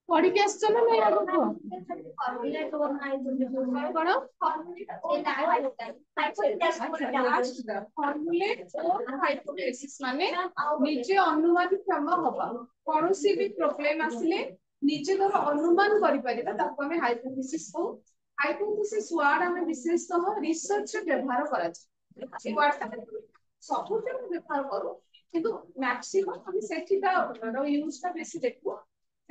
पढ़ी के आसछ ना नहीं आगो कौन फॉर्मुलेट और हाइपोथेसिस माने निजे अनुमान क्षम होबा कोनोसी भी प्रॉब्लम आसिले निजे धर अनुमान करि परिबा ताको हमें हाइपोथेसिस को हाइपोथेसिस वर्ड हमें विशेषतः रिसर्च रे व्यवहार करा छै वर्ड ता सब व्यवहार करू किंतु मैक्सिमम हम सेठिटा यूज ता बेसी देखो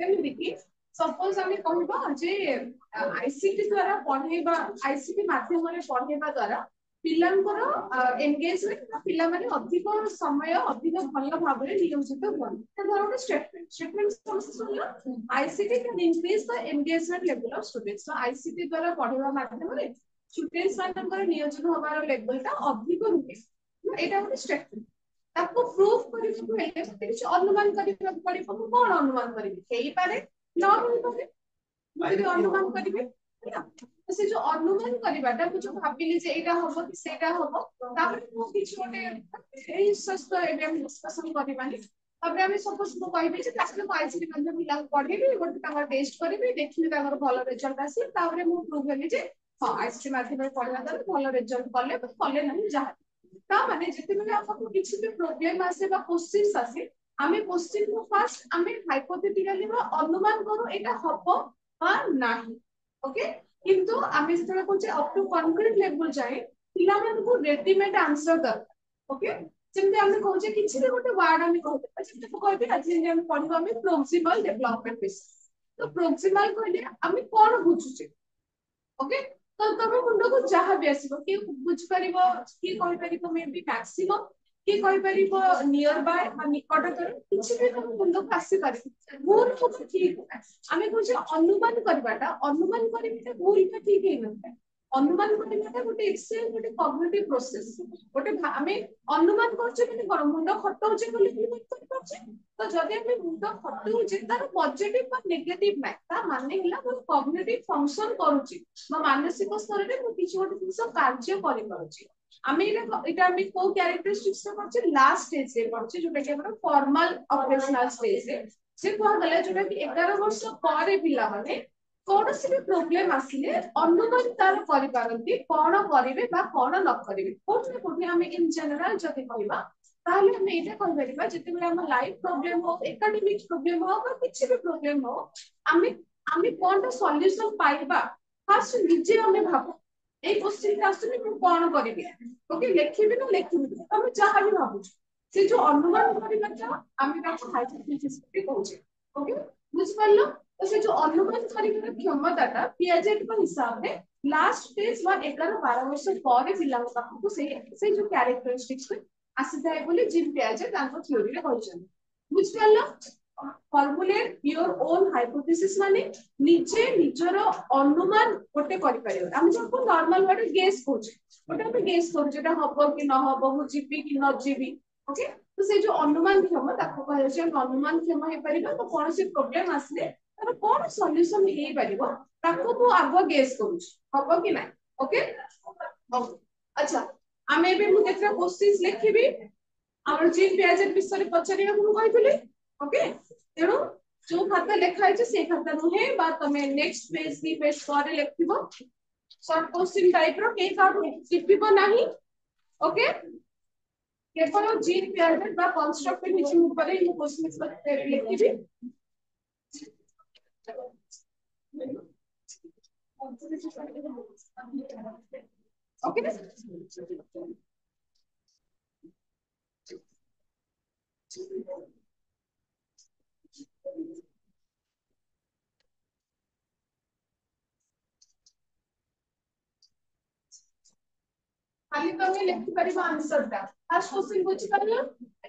सेमि कि सपोज आम कहबा जे आईसीटी द्वारा पढ़ेबा आईसीटी माध्यम रे पढ़ेबा द्वारा पिलांकर एंगेजमेंट पिला माने अधिक समय अधिक भल भाव में नियोजित हुअन धर गोटे स्टेटमेंट सुनलो ICT can increase the engagement level of students तो आईसीटी द्वारा पढ़ेबा माध्यम रे स्टूडेंट्स मानकर नियोजित होबार लेवल ता अधिक रुहे एटा गोटे स्टेटमेंट ताको प्रूफ करिबो हेले किछ अनुमान करिबो पड़िबो कोन अनुमान करिबि हेई पारे न होई पारे যদি অনুমান করিবে তো সে যে অনুমান করিবাটা কিছু ভাবিলি যে এটা হবো কি সেটা হবো তারপরে মু কিছু ଗୋଟେ এই সস্ত এটা আমি ডিসকাশন করিবানি তারপরে আমি সপোজ মু কইবি যে তাহলে মু আইসিটি মানে পিলা পড়িবি ଗୋଟେ তাଙ୍କର টেস্ট করিবি ଦେଖିବି ତାଙ୍କର ଭଲ ରେଜଲ୍ଟ আসি তারপরে মু প্রুভ হেলি যে ହଁ ଆଇସିଟି ମାଧ୍ୟମରେ ପଢିବା ଦ୍ୱାରା ଭଲ ରେଜଲ୍ଟ କଲେ ବା କଲେ ନାହିଁ ଯାହା ତା ମାନେ ଯେତେବେଳେ ଆମକୁ କିଛି ବି ପ୍ରୋବ୍ଲେମ ଆସେ ବା क्वेश्चंस ଆସେ ଆମେ क्वेश्चन को फास्ट ଆମେ हाइपोथेटिकली ବା अनुमान करू এটা হবো বা ନାହିଁ ओके किंतु आमे जेतले कोचे अप टू कॉन्क्रीट लेवल जाए पिला मानकु रेडीमेड आंसर दरकार ओके जेमते आमे कहूचे किछि भी गोटे वर्ड आमे कहते जेमते को कहबे आज जे आमे पढिबो आमे प्रोक्सिमल डेवलपमेंट बेस तो प्रोक्सिमल कहले आमे कोन बुझुचे ओके तो तमे मुंडो को जहा भी आसीबो के बुझ परिबो के कहि परिबो मे बी मैक्सिमम के कहि परिबो नियर बाय आ निकटतर किछि भी तमे मुंडो को आसी परिबो भूल को ठीक आमे कुछ अनुमान करबाटा अनुमान करिबे भूल का ठीक हे नता अनुमान करिबाटा गोटे एक्सेल गोटे कॉग्निटिव प्रोसेस गोटे आमे अनुमान करछे कि कोन मुंडो खटौचे बोली अनुमान कर परछे तो जदि आमे मुंडो खटौचे तार पॉजिटिव बा नेगेटिव नै ता माने हिला मोर कॉग्निटिव फंक्शन करूची म मानसिक स्तर रे मु किछि गोटे जिंस कार्य करि परछी आमे इटा आमे को कैरेक्टरिस्टिक्स रे करछे लास्ट स्टेज रे करछे जोटा कि हमर फॉर्मल ऑपरेशनल स्टेज रे से कह गले जोटा कि 11 वर्ष ପରେ पिला माने कोनोसी भी प्रॉब्लम आसिले अनुमान तार करि पारंती कोन करिवे बा कोन न करिवे कोठे कोठे हम इन जनरल जति कहबा ताहले हम एटा कहि परिबा जति बेला हम लाइफ प्रॉब्लम हो एकेडमिक प्रॉब्लम हो बा किछि भी प्रॉब्लम हो आमे आमे कोनटा सॉल्यूशन पाइबा फर्स्ट निजे हमें भाबो ए क्वेश्चन का आसुनी मु कोन करिवे ओके लेखिबि ना लेखिबि हम जहा भी भाबु से जो अनुमान करिबाटा आमे ताको हाइपोथेसिस कहूचे ओके बुझ पारलो तो से जो अनुमान करिबार क्षमताटा पियाजेट को हिसाब रे लास्ट स्टेज वा 11 12 वर्ष ପରେ ପିଲାଙ୍କ ପାଖକୁ ସେ जो कैरेक्टरिस्टिक्स ଆସିଥାଏ ବୋଲି ଜିମ୍ ପିयाजेट ତାଙ୍କ थ्योरी रे କହିଛନ୍ତି ବୁଝ ପାରलो फॉर्मुलेट योर ओन हाइपोथेसिस माने निजे निजर अनुमान गोटे करि परियो हम जो नॉर्मल वाटे गेस कोचे गोटे हम गेस करू जेटा हबो कि न हबो हु जीबी कि न जीबी ओके तो से जो अनुमान क्षम ताको कहले जे अनुमान क्षम हे परिबा तो कोनोसी प्रॉब्लम आसले तार कोन सॉल्यूशन हे परिबो ताको तू आगो गेस करू हबो कि नै ओके अच्छा आमे बे मु केतरा क्वेश्चंस लिखिबी हमर जीन पियाजेट विषय पछरिया मु कहितली ओके तेणु जो खाता लिखा है से खाता नुहे बा तमे नेक्स्ट पेज की पेज पर लिखिबो शॉर्ट क्वेश्चन टाइप रो के का लिखिबो नाही ओके केवल जीन पियाजेट बा कंस्ट्रक्टिव टीचिंग ऊपर ही क्वेश्चन लिखिबी ओके खाली तमे लिखि परिबा आंसर दा फर्स्ट क्वेश्चन बुझि परलो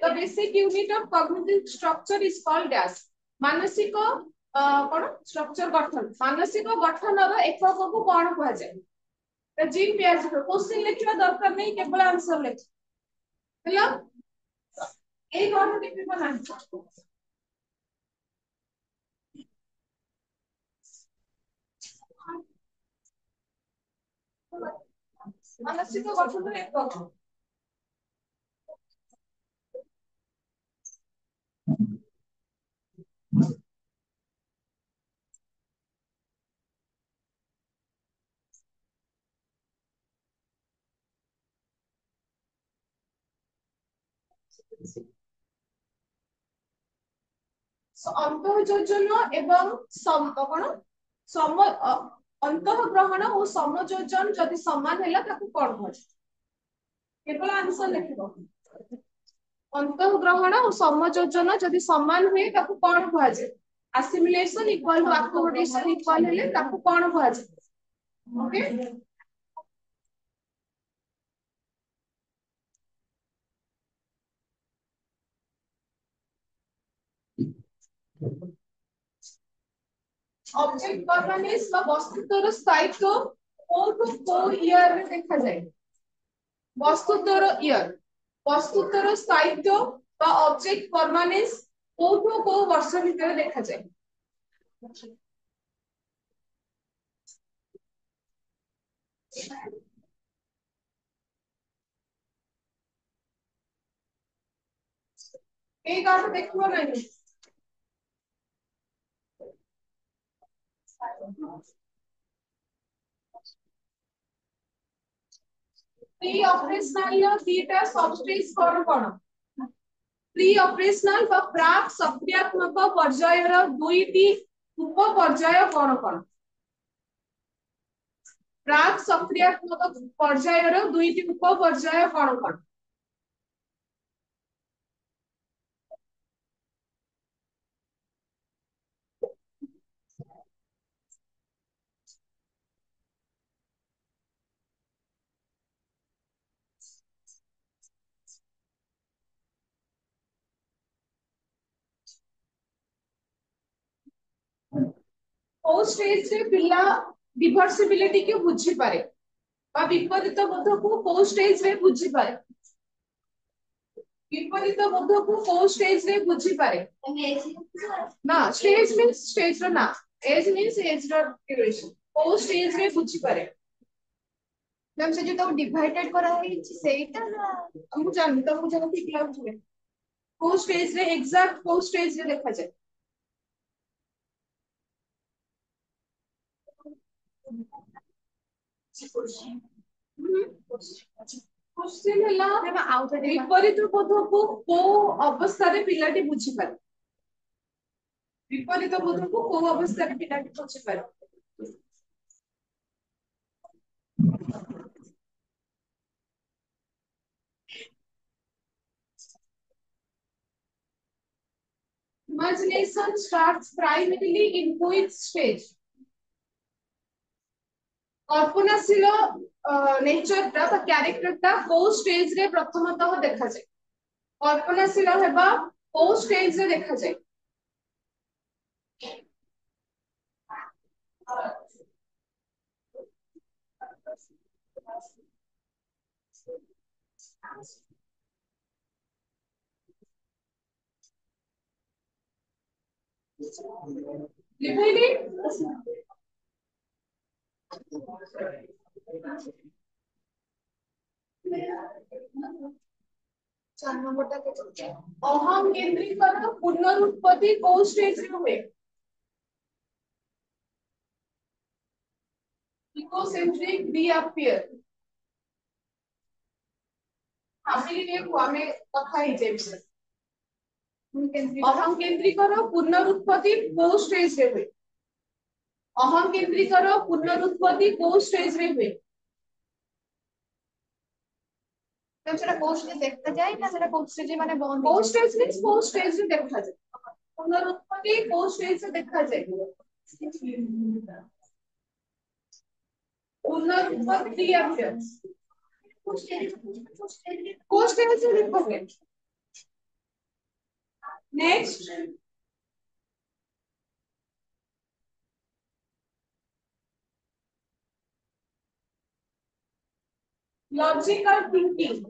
the basic unit of cognitive structure is called dash मानसिक कोन स्ट्रक्चर गठन मानसिक गठन रो एकक को कोन कहै जाय त जीन पियाजेट क्वेश्चन लिखिबा दरकार नै केवल आंसर लिख हेलो ए कोन लिखिबा आंसर मानसिक गठन रो एकक ଅନ୍ତଃଯୋଜନ ଏବଂ କଣ ଅନ୍ତଃଗ୍ରହଣ ଓ ସମଯୋଜନ ଯଦି ସମାନ ହେଲା ତାକୁ କଣ କୁହାଯାଏ? କେବଳ ଆନ୍ସର ଲେଖିବ। ଅନ୍ତଃଗ୍ରହଣ ଓ ସମଯୋଜନ ଯଦି ସମାନ ହୁଏ ତାକୁ କଣ କୁହାଯାଏ? ଆସିମିଲେସନ ଇକ୍ୱାଲ ଟୁ ଆକୋମୋଡେସନ ଇକ୍ୱାଲ ହେଲେ ତାକୁ କଣ କୁହାଯାଏ? ଓକେ। ऑब्जेक्ट परमानेंस বা বস্তুত্বর স্থায়িত্ব কোন কোন ইয়ারে দেখা যায়? বস্তুত্বর ইয়ার বস্তুত্বর স্থায়িত্ব বা অবজেক্ট পার্মানেন্স কোন কোন বর্ষ ভিতরে দেখা যায়? এই কারণে দেখবো না প্রি অপারেশনাল দিটা সবস্টেজ কোন প্রি অপারেশনাল বা প্রাক সক্রিয়াত্মক পর্যায়ের দুইটি উপ পর্যায় কোন প্রাক সক্রিয়াত্মক পর্যায়ের দুইটি উপ পর্যায় কোন କୋଉ ଷ୍ଟେଜରେ ପିଲା ଡିଭର୍ସିବିଲିଟି କୁ ବୁଝିପାରେ বা বিপরীত বোধକୁ କୋଉ ଷ୍ଟେଜରେ ବୁଝିପାରେ? বিপরীত বোধକୁ କୋଉ ଷ୍ଟେଜରେ ବୁଝିପାରେ? ନା ଷ୍ଟେଜ ମିନ୍ସ ଷ୍ଟେଜର ନା ଏଜ ମିନ୍ସ ଏଜର ଡ୍ୟୁରେସନ କୋଉ ଷ୍ଟେଜରେ ବୁଝିପାରେ? ମ୍ୟାମ ସେ ଯୋଉ ଡିଭାଇଡେଡ କରା ହେଇଛି ସେଇଟା ନା ମୁଁ ଜାଣିନି ତମକୁ ଯାହା ଠିକ ଲାଗୁଛି କୋଉ ଷ୍ଟେଜରେ ଏକ୍ସାକ୍ଟ କୋଉ ଷ୍ଟେଜରେ ଦେଖାଯାଏ? क्वेश्चन ହେଲା ବିପରୀତ ବୋଧକୁ କୋଉ ଅବସ୍ଥାରେ ପିଲାଟି ବୁଝିପାରେ? ବିପରୀତ ବୋଧକୁ କୋଉ ଅବସ୍ଥାରେ ପିଲାଟି ବୁଝିପାରେ? Imagination starts primarily in which stage? कल्पनाशील नेचर टा बा कैरेक्टर टा कोउ स्टेज रे प्रथमतः देखा जाय? कल्पनाशील हेबा कोउ स्टेज रे देखा जाय? लिखिली 4 नंबर टा के अहम केंद्रीकरण पुनरुत्पत्ति कोउ स्टेज रे हुए? इकोसेंट्रिक रीअपियर आमी देखो हमें कथा ही जे विषय अहम केंद्रीकरण पुनरुत्पत्ति कोउ स्टेज रे हुए? अहम केंद्रीकरण पुनरुत्पत्ति कोउ स्टेज रे हुए? तो सेटा कोउ स्टेज देखता जाय ना सेटा कोउ स्टेज माने बंद कोउ स्टेज मींस कोउ स्टेज रे देखा जाय पुनरुत्पत्ति कोउ स्टेज से देखा जाय पुनरुत्पत्ति रीअपियर कोउ स्टेज से देखा जाय नेक्स्ट लॉजिकल थिंकिंग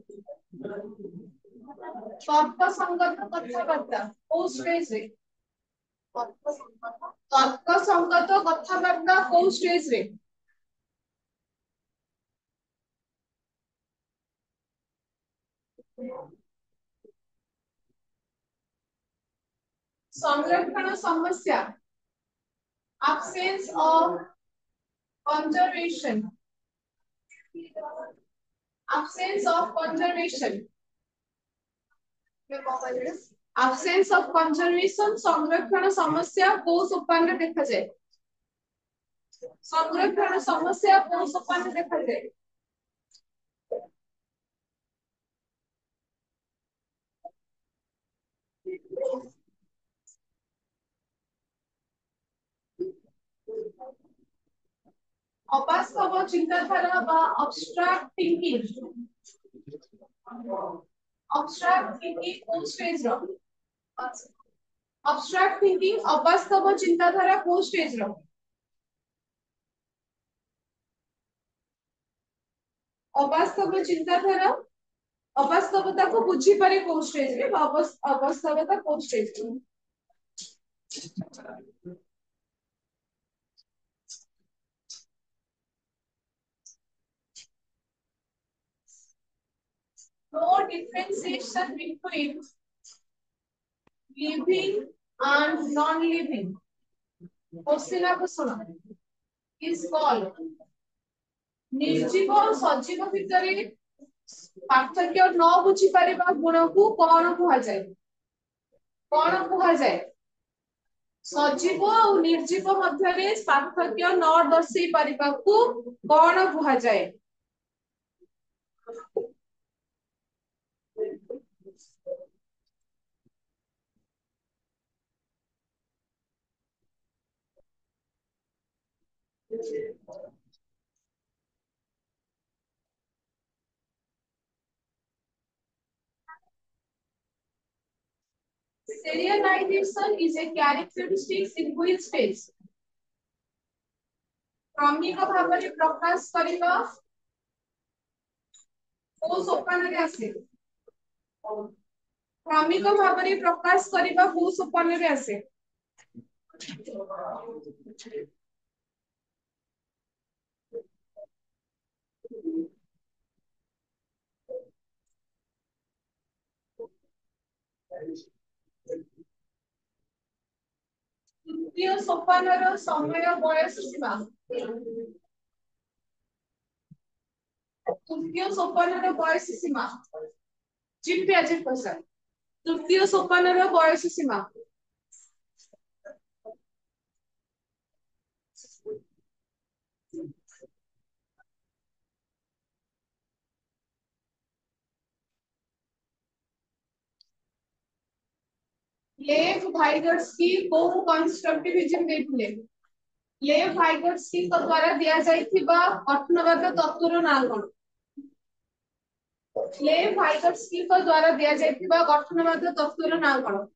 तर्कसंगत कथाबार्ता कोउ स्टेज रे तर्कसंगत कथाबार्ता कोउ स्टेज रे संरक्षण समस्या absence of conservation absence of conservation absence of conservation संरक्षण समस्या को सोपान रे देखा जाए संरक्षण समस्या को सोपान रे देखा जाए अवास्तव चिंताधारा बा abstract thinking को स्टेज रो abstract thinking अवास्तव चिंताधारा को स्टेज रो अवास्तव चिंताधारा अवास्तवता को बुझी पारे को स्टेज रे अवास्तवता को स्टेज रे no differentiation between living and non-living. Question is called निर्जीव और सजीव भितर पार्थक्य न बुझी पारिबा गुण को कौन कहा जाए सजीव और निर्जीव मध्य पार्थक्य न दर्शई पारिबा को कौन कहा जाए Serialization is a characteristic in which stage क्रमिक भाव में प्रकाश करिबा को सोपान रे आसे क्रमिक भाव में प्रकाश करिबा को सोपान रे आसे तृतीय सोपानर समय बयस सीमा तृतीय सोपानर बयस सीमा जिम्पियाजिर प्रसाद तृतीय सोपानर बयस सीमा लेव वाइगोट्स्की को कंस्ट्रक्टिविज्म देथिले लेव वाइगोट्स्की को द्वारा दिया जाइथिबा गठनवाद तत्वर नाम कोन लेव वाइगोट्स्की को द्वारा दिया जाइथिबा गठनवाद तत्वर नाम कोन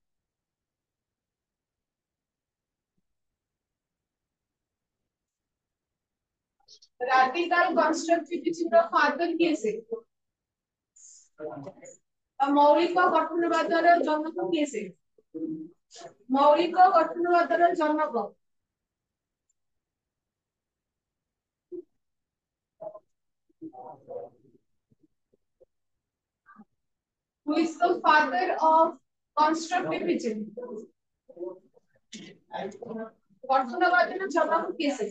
रैडिकल कंस्ट्रक्टिविज्म रो फादर किए से मौलिक गठनवादर जनक किए से मौलिक गठनवादर जनक who is the father of constructivism गठनवादर जनक किए से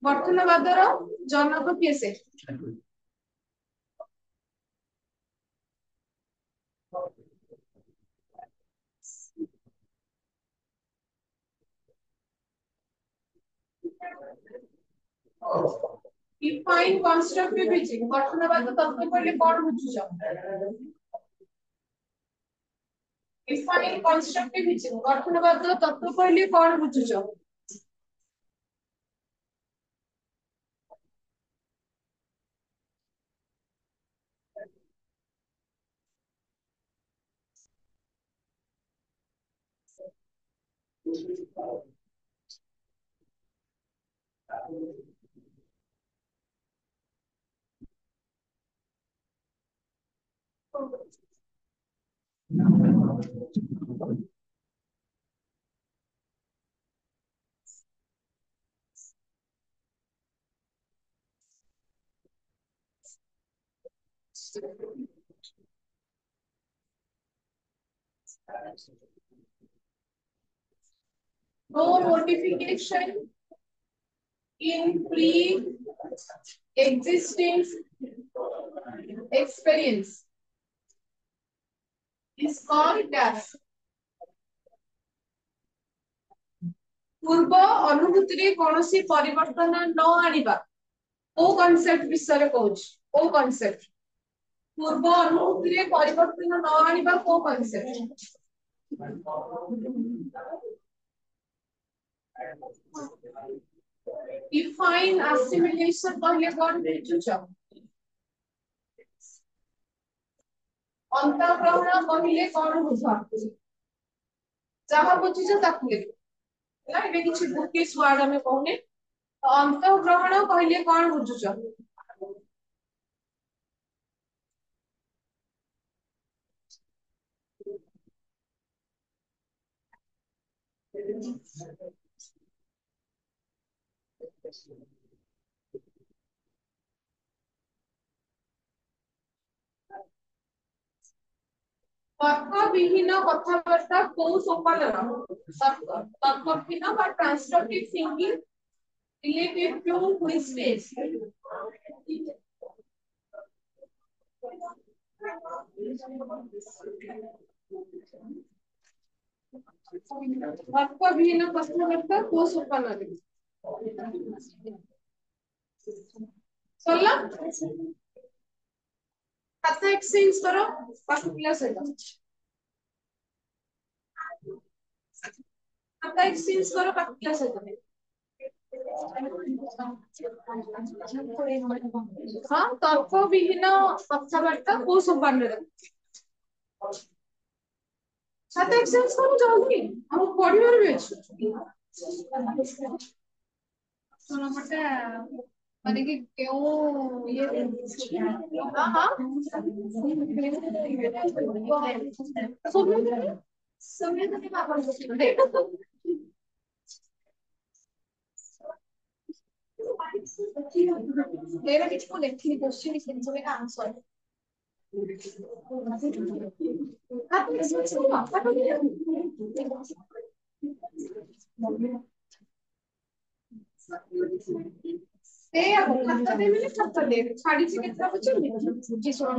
गठनवादर जनक किए से Define constructivism गठनवाद तत्व पहले कौन बुझुछ Define constructivism गठनवाद तत्व पहले कौन बुझुछ No notification in pre-existing experience is called dash. पूर्व अनुभूति रे कोनोसी परिवर्तन न आनिबा ओ कांसेप्ट विषय कहूच ओ कांसेप्ट पूर्व अनुभूति रे परिवर्तन न आनिबा को कांसेप्ट डिफाइन assimilation कहले कोन बुझुछ अंतःग्रहण कहले कोन बुझ जहा बुझुछ ताकु ना एबे किछि बुकिश वर्ड हमें कहने अंतःग्रहण कहले कोन बुझुछ तर्कविहीन कथाबार्ता को सोपानर तर्कविहीन बा transductive thinking related to which stage तर्कविहीन कथाबार्ता को सोपानर सरला खाता एक्सचेंज करो पास क्लास है खाता एक्सचेंज करो पास क्लास है हाँ तर्कविहीन कथाबार्ता को सोपानर खाता एक्सचेंज करो जल्दी हम पढ़िबार भी अछि सुनो मते माने कि क्यों ये हां हां समय तो बाबा मेरा किसी को लेखनी क्वेश्चन इस समय का आंसर आप इसमें सुनो आप ए खाता दे मैंने खाता दे साड़ी से कितना बचे जी सुनो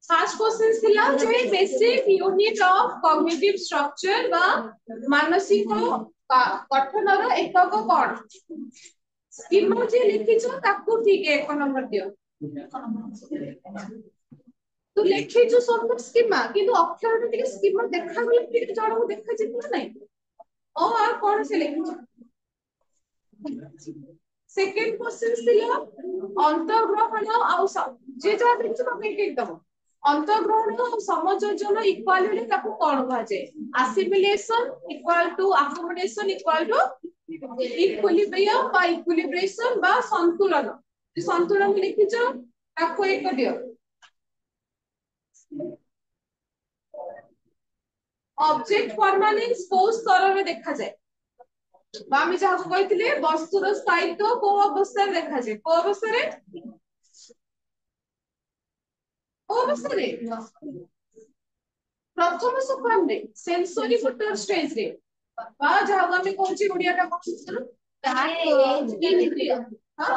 फास्ट क्वेश्चन थिला जे basic unit of cognitive structure बा मानसिक गठन रो एकक कोन स्कीमा जे लिखिछो ताकू ठीक है एक नंबर दियो तू लिखिछो सब स्कीमा किंतु अक्षर टिके स्कीमा देखा गले टिके जण को देखा जितना नहीं ओ और कौन से लिखिछो सेकंड क्वेश्चन थिला अंतर्ग्रहण आ जे जा देखिछो तो एक दम अंतर्ग्रहण और समयोजन इक्वल हेले ताकू कोन कहा जाय assimilation equal to accommodation equal to equilibrium बा इक्विलिब्रेशन बा संतुलन संतुलन लिखिछो ताकू एक दियो ऑब्जेक्ट परमानेंस को स्तर में देखा जाय बामी जहां को कहितले वस्तुर स्थायित्व को अवस्था रे देखा जाय को अवस्था रे प्रथम सोपान रे सेंसरी मोटर स्टेज रे बा जहां हम कहूची ओडिया का कहू इंद्रिय हां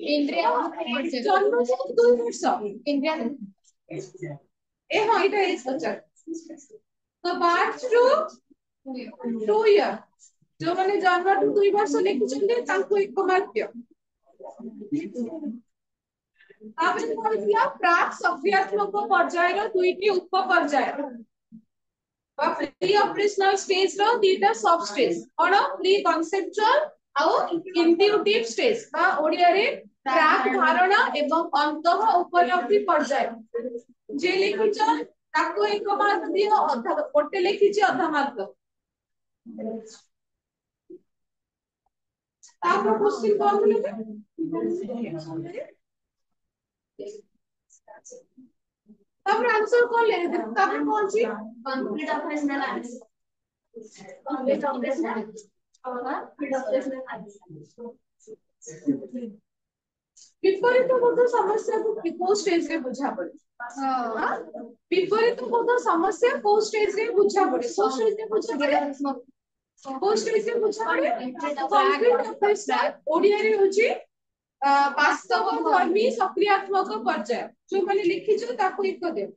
इंद्रिय जन्म से 2 वर्ष इंद्रिय ए हां इटा एज पचार तो बार्थ टू 2 ईयर जो माने जन्म टू 2 वर्ष लिखुचंदे तांको एक मार्क दियो तापर कोन दिया प्राक सक्रियात्मक पर्याय रो दुईटी उप पर्याय बा प्री ऑपरेशनल स्टेज रो दीटा सब स्टेज और प्री कॉन्सेप्चुअल आउ इंट्यूटिव स्टेज बा ओडिया रे प्राक धारणा एवं अंतः उपलब्धि पर्याय जे लिखिछ ताको एक मार्क दियो अधा गोटे लिखिछ अधा मार्क तापर क्वेश्चन कोन ले तब आंसर कौन ले रहे थे तब कौन सी complete operational answer complete operational और ऑपरेशनल आंसर विपरीत बोध समस्या को को स्टेज रे बुझा पड़े हां विपरीत बोध समस्या को स्टेज रे बुझा पड़े को स्टेज रे बुझा पड़े କୋଉ ଷ୍ଟେଜରେ ବୁଝାପଡେ କଂକ୍ରିଟ ଅପରେସନାଲ ଓଡିଆରେ ହଉଛି ବାସ୍ତବ ଧର୍ମୀ ସକ୍ରିୟାତ୍ମକ ପର୍ଯ୍ୟାୟ ଯୋଉମାନେ ଲିଖିଛୁ ତାକୁ ଏକ ଦେବ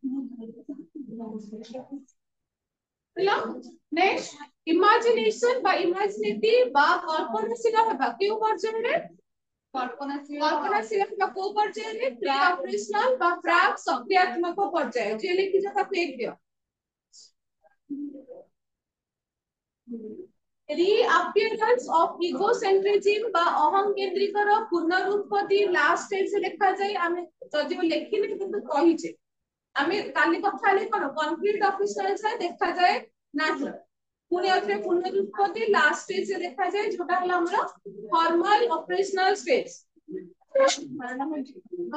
ହେଲା ନେକ୍ସଟ ଇମାଜିନେସନ ବା ଇମାଜିନେଟିଭ ବା କଳ୍ପନାଶୀଳ ହେବା କେଉଁ ପର୍ଯ୍ୟାୟରେ କଳ୍ପନାଶୀଳ ହେବା କୋଉ ପର୍ଯ୍ୟାୟରେ ପ୍ରି ଅପରେସନାଲ ବା ପ୍ରାକ୍ ସକ୍ରିୟାତ୍ମକ ପର୍ଯ୍ୟାୟ ଯିଏ ଲିଖିଛ ତାକୁ ଏକ ଦିଅ reappearance of egocentrism বা অহংকেন্দ্রিকর পুনরুৎপত্তি লাস্ট স্টেজে লেখা যায় আমি যদিও লেখিনি কিন্তু কহিছে আমি কালি কথা হেলে কোন কনক্রিট অফিসারে দেখা যায় ନାହିଁ পুনি আউথরে পুনরুৎপত্তি লাস্ট স্টেজে দেখা যায় যেটা হলো আমরা formal operational stage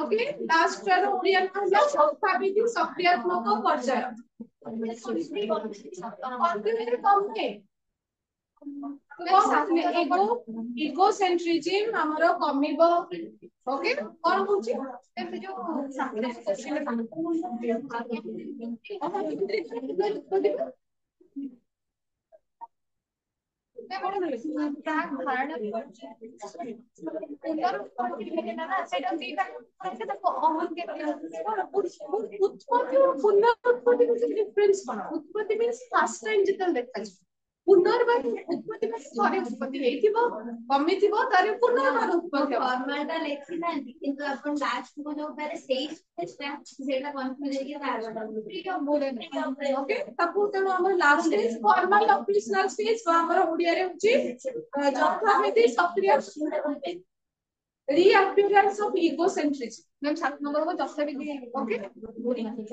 okay last র ওড়িয়া নাম হলো সংস্থাপিত সক্রিয়াত্মক পর্যায় কনক্রিট কমে इगोसेंट्रिज्म हमरो कमिबो ओके कोन होची से जो उत्पत्ति मींस फर्स्ट टाइम जितल देखा पुनर्बार उत्पत्ति में थरे उत्पत्ति हेतिबो कमी थिबो तारे पुनर्बार उत्पत्ति फॉर्मलटा लेखि नांती किंतु अपन लास्ट को जो करे सेही स्टेप सेटा कंफ्यूज हे के तारबटा ठीक है बोले ओके तबु तनो हमर last stage formal operational stage बा हमर ओडिया रे होची जथामिति सक्रिय reappearance of egocentrism ma'am 7 number को जथामिति ओके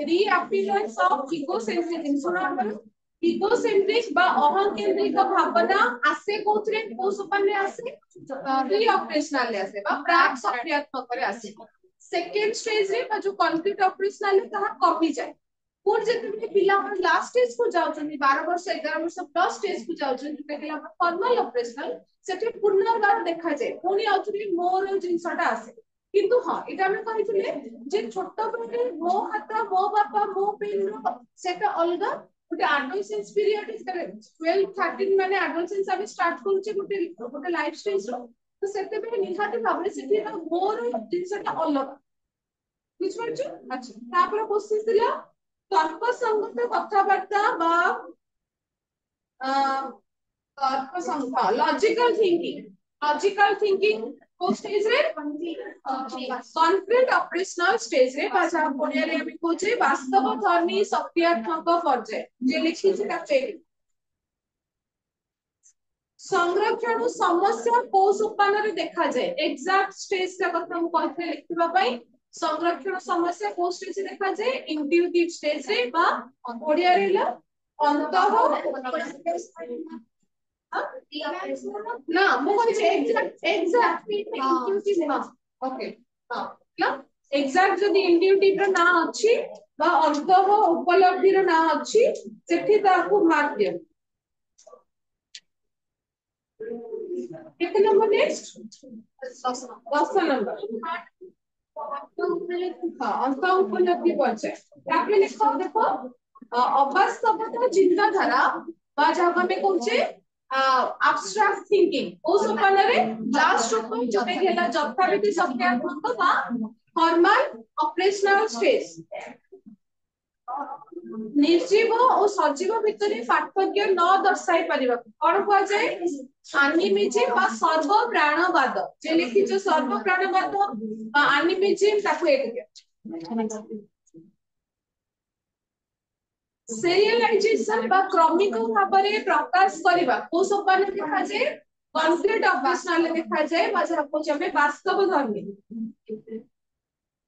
reappearance of egocentrism सुना हमर इगोसेंट्रिक बा अहंकेंद्रिक भावना आसे कोथरे को सोपाने आसे प्री ऑपरेशनल ले आसे बा प्राक सक्रियात्मक रे आसे सेकंड स्टेज रे बा जो कॉन्क्रीट ऑपरेशनल ताहा कमी जाय पुर जेते पिला हम लास्ट स्टेज को जाउछन 12 वर्ष 11 वर्ष प्लस स्टेज को जाउछन जेते के हम फॉर्मल ऑपरेशनल सेटे पुनर्बार देखा जाय पुनी आउथरे मोर जिंसटा आसे किंतु हां इटा हम कहिथिले जे छोट बडे मो खाता मो बापा मो पेन सेटा अलगा गोटे एडोलेसेंस पीरियड इज 12 13 माने एडोलेसेंस हम स्टार्ट करूचे गोटे लाइफ स्टेज रो तो सेते बे निहाती भाबरे सेठी मोर जिंसटा अलग बुझ परछु अच्छा तापर क्वेश्चन दिला तर्क संगत कथाबार्ता बा तर्क संगत लॉजिकल थिंकिंग को स्टेज रे कॉन्क्रीट ऑपरेशनल स्टेज रे भाषा कोडिया रे हम कोचे वास्तव धर्मी सक्रियात्मक पर्याय जे लिखि छिता चेक संरक्षण समस्या को सोपान रे देखा जाए एग्जैक्ट स्टेज का कथा हम कहते लिखिबा पई संरक्षण समस्या को स्टेज रे देखा जाए इंट्यूटिव स्टेज रे बा कोडिया रे ला अंतः ना मु कहै छै एग्जैक्ट इंट्यूटिव ना ओके हां ना एग्जैक्ट जदी इंट्यूटिव रो ना अछि बा अंतः उपलब्धि रो ना अछि सेठी ताकू मार्क दियो कितने नंबर नेक्स्ट 10 नंबर हां अंत उपलब्धि पर्याय ताके लिखो देखो अवास्तवता चिंताधारा बा जहां हमें कहछे abstract thinking ओ सोपान रे लास्ट ऊपर जोटे गेला जथाविधि सक्रियात्मक बा फॉर्मल ऑपरेशनल स्टेज निर्जीव और सजीव भितर पार्थक्य न दर्शाई परिबा कोन को जाय एनिमिज्म बा सर्व प्राणवाद जे लिखि जो सर्व प्राणवाद बा एनिमिज्म ताको एक दियो serialization बा क्रमिक भाबरे प्रकाश करबा को सोपान देखा जाय कॉन्क्रीट ऑपरेशनल देखा जाय बाजा को जमे वास्तव धर्मी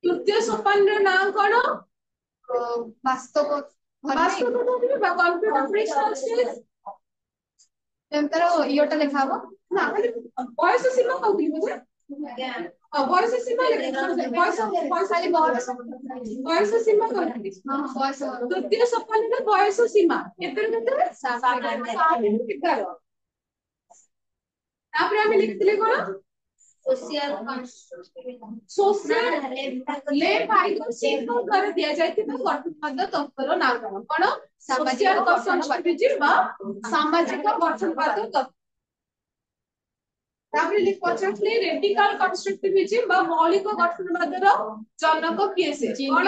तृतीय सोपान रो नाम कोन वास्तव धर्मी बा कॉन्क्रीट ऑपरेशनल स्टेज एंतर इयोटा देखाबो ना बयस सीमा कहउती बुझे बयस सीमा बयस सीमा कहउती हां बयस तृतीय सोपान रो बयस सीमा केते 11 तापर हम लिखतिले कोन सोशल लेफ्ट आइकन सिंक द्वारा दिया जायतिबा गठनवाद तत्वर नाम कोन सोशल कंस्ट्रक्टिविज्म बा सामाजिक गठनवाद तत्व तापर लिख पछले रेडिकल कंस्ट्रक्टिविज्म बा मौलिक गठनवादर जनक किए से कोन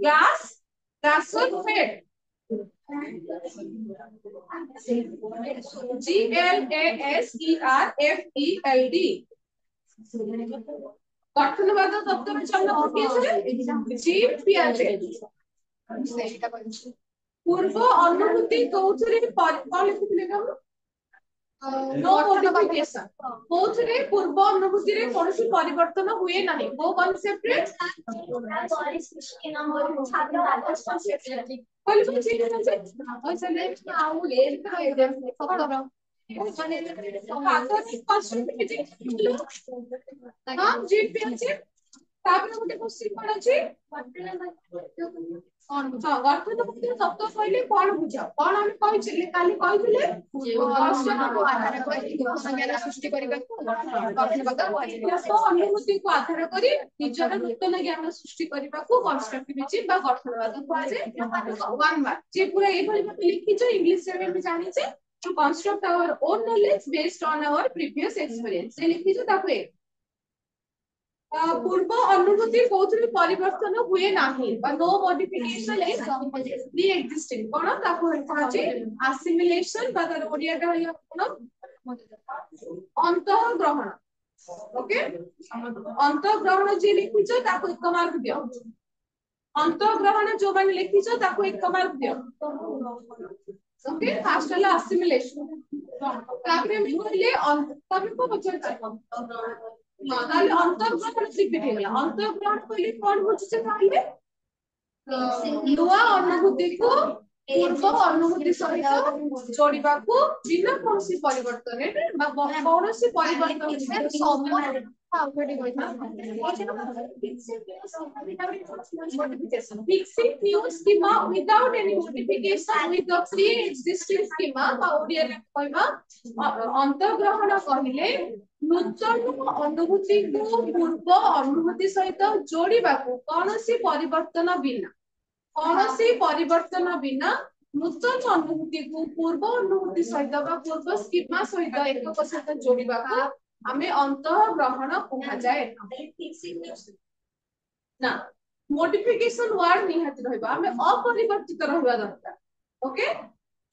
ग्लास ग्लासफेड GLASERFELD गठनवाद तत्व में जनक किए से जीन पियाजे पूर्व अनुभूति कोउथरे कौन लिखिले हम नो मॉडिफिकेशन कोउथरे पूर्व अनुभूति रे कोनसी परिवर्तन हुए नाही वो कांसेप्ट रे कोन चीज है और चले आउ ले सतर हां जी पियाजे तापर गोटे क्वेश्चन कोन अछि कौन बुझा गठन तत्व तत्व कहले कौन बुझा कौन हम कहिले काली कहिले को आधार करी संज्ञा सृष्टि करिबा गठनवाद तो अनुभूति को आधार करी निजर नूतन ज्ञान सृष्टि करिबा को कंस्ट्रक्टिविज्म बा गठनवाद कहै छै वन मार्क जे पूरा ए भली मत लिखि छ इंग्लिश रे भी जानि छै to construct our own knowledge based on our previous experience से लिखि छ ताको पूर्व अनुभूति कोथरे परिवर्तन हुए नाही बा no modification is the existing कोन ताको कहछि असिमिलेशन बा तर ओडिया का या कोन अंतःग्रहण ओके अंतःग्रहण जे लिखिछ ताको एक मार्क दियो अंतःग्रहण जो माने लिखिछ ताको एक मार्क दियो ओके फास्ट वाला असिमिलेशन ताकरे में कहले तबे को बचल ताले अंतर्ग्रहण रिपीट हो गया अंतर्ग्रहण कहले कोन बुझी से ताले नुआ अनुभूति को पूर्व अनुभूति सहित जोड़िबा को बिना कोनसी परिवर्तन बा कोनसी परिवर्तन से समान fixing new schema without any modification with the pre-existing schema बा ओडिया रे कहबा अंतर्ग्रहण कहिले नूतन अनुभूति को पूर्व अनुभूति सहित जोड़िबा को कोनसी परिवर्तन बिना नूतन अनुभूति को पूर्व अनुभूति सहित बा पूर्व स्कीमा सहित एकक सहित जोड़िबा को हमें अंतःग्रहण कहा जाए ना मॉडिफिकेशन वर्ड निहत रहबा हमें अपरिवर्तित रहबा दरकार ओके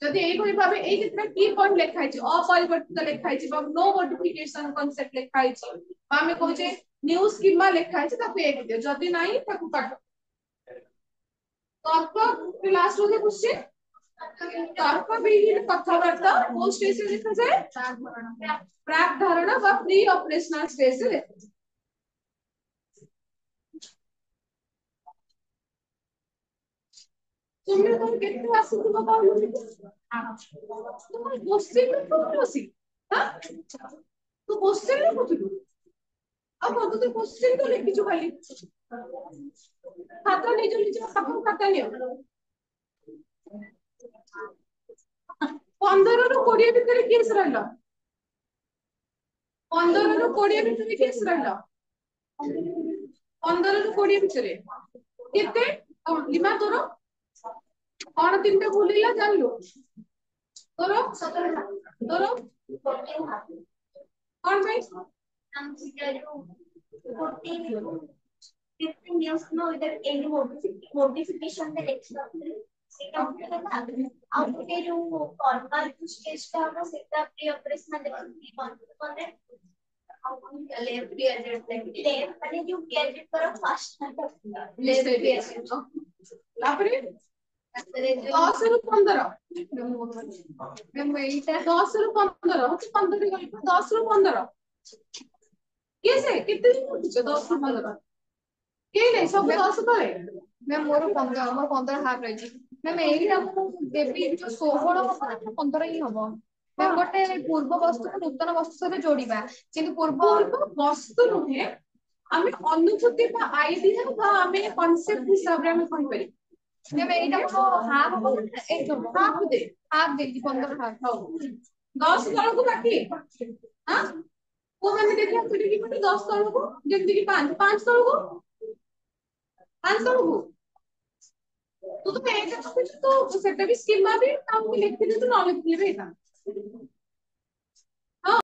जदि एई भली भाबे एई जितना की पॉइंट लिखाइ छै अपरिवर्तित लिखाइ छै बा नो मॉडिफिकेशन कांसेप्ट लिखाइ छै बा हमें कहै छै न्यू स्कीमा लिखाइ छै ताको एक दियो जदि नाही ताको काट तर्क लास्ट वाला क्वेश्चन तर्क विहीन कथावार्ता वो स्टेज से लिखा जाए प्राक धारणा व प्री ऑपरेशनल स्टेज से लिखा जाए तुमने तो कितने आसितुवा कहलु तुम क्वेश्चन में कौन होसी हां तू क्वेश्चन में पूछलु अब तो क्वेश्चन तो लिखि जो खाली खाता निज खाता नियो 15 ରୁ 20 ଭିତରେ କେସ୍ ରହିଲା 15 ରୁ 20 ଭିତରେ କେସ୍ ରହିଲା 15 ରୁ 20 ଭିତରେ କେତେ लिमा तोर कौन तीन भूलिला जानलु तोर 17 तोर कौन भाई हम जो 14 15 years नो इधर एनी मॉडिफिकेशन दे एक्स्ट्रा सेटा आउट जो फॉर्मल स्टेज का हम सेटा प्री ऑपरेशनल देखि कोन लेफ्ट पिएजेट माने जो पिएजेट पर फास्ट लेफ्ट पिएजेट तापरे 10 ରୁ 15 मैं एटा 10 ରୁ 15 होची 15 गई 10 ରୁ 15 कैसे कितने पूछ 10 ରୁ 15 के नहीं सब 10 तले मैं मोर 15 हाफ रही मैं एटा को देबी जो 16 15 ही हबो मैं गोटे पूर्व वस्तु को नूतन वस्तु से जोड़ीबा किंतु पूर्व वस्तु नुहे हमें अनुभूति बा आईडिया बा हमें कांसेप्ट हिसाब रे हम कहि पारी मैं एटा को हाफ हो एक हाफ दे 15 हाफ हो 10 ତଳକୁ ବାକି हां को मैंने देखा तुझे कि मत 10 तळको जेमति कि 5 5 तळको 5 तळको तू तो एक तो सेटा भी स्कीमा भी काम लिखते तो नॉलेज भी था